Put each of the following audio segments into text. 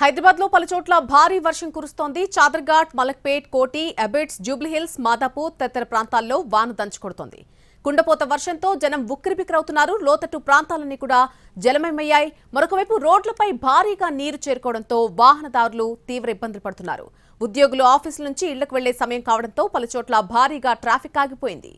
హైదరాబాద్ లో పలుచోట్ల భారీ వర్షం కురుస్తోంది. చాదర్ఘాట్, మలక్పేట్, కోటి, అబిడ్స్, జూబ్లీహిల్స్, మాదాపూర్ తదితర ప్రాంతాల్లో వాన దంచుకొడుతోంది. కుండపోత వర్షంతో జనం ఉక్కిరిబిక్కిరవుతున్నారు. లోతట్టు ప్రాంతాలన్నీ కూడా జలమయమయ్యాయి. మరొకవైపు రోడ్లపై భారీగా నీరు చేరుకోవడంతో వాహనదారులు తీవ్ర ఇబ్బందులు పడుతున్నారు. ఉద్యోగులు ఆఫీసుల నుంచి ఇళ్లకు వెళ్లే సమయం కావడంతో పలుచోట్ల భారీగా ట్రాఫిక్ ఆగిపోయింది.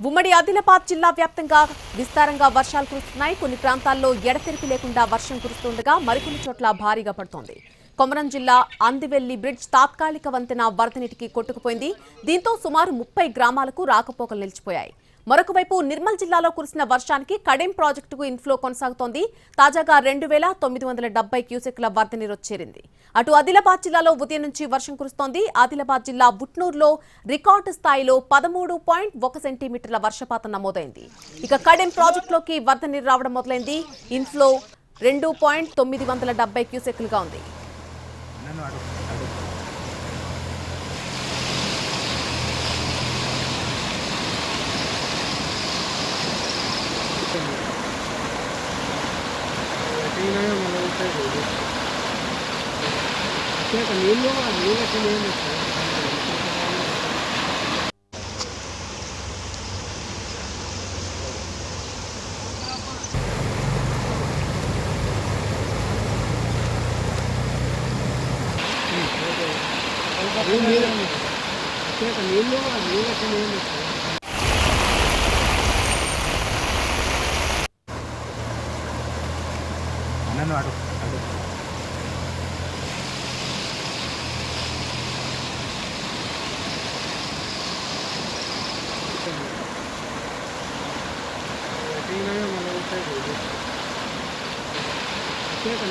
ఉమ్మడి ఆదిలాబాద్ జిల్లా వ్యాప్తంగా విస్తారంగా వర్షాలు కురుస్తున్నాయి. కొన్ని ప్రాంతాల్లో ఎడతెరిపి లేకుండా వర్షం కురుస్తుండగా మరికొన్ని చోట్ల భారీగా పడుతోంది. కొమరం జిల్లా అందివెల్లి బ్రిడ్జ్ తాత్కాలిక వంతెన వరద నీటికి కొట్టుకుపోయింది. దీంతో సుమారు 30 గ్రామాలకు రాకపోకలు నిలిచిపోయాయి. మరొకవైపు నిర్మల్ జిల్లాలో కురిసిన వర్షానికి కడెం ప్రాజెక్టుకు ఇన్ఫ్లో కొనసాగుతోంది. తాజాగా 2970 క్యూసెక్ల వరద నీరు చేరింది. అటు ఆదిలాబాద్ జిల్లాలో ఉదయం నుంచి వర్షం కురుస్తోంది. ఆదిలాబాద్ జిల్లా ఉట్నూరులో రికార్డు స్థాయిలో 13.1 సెంటీమీటర్ల వర్షపాతం నమోదైంది. ఇక కడెం ప్రాజెక్టులోకి వరద నీరు రావడం మొదలైంది. ఇన్ఫ్లో 2.970 క్యూసెక్లుగా ఉంది.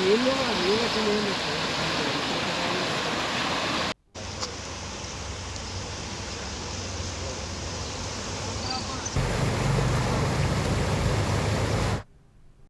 నీళ్ళు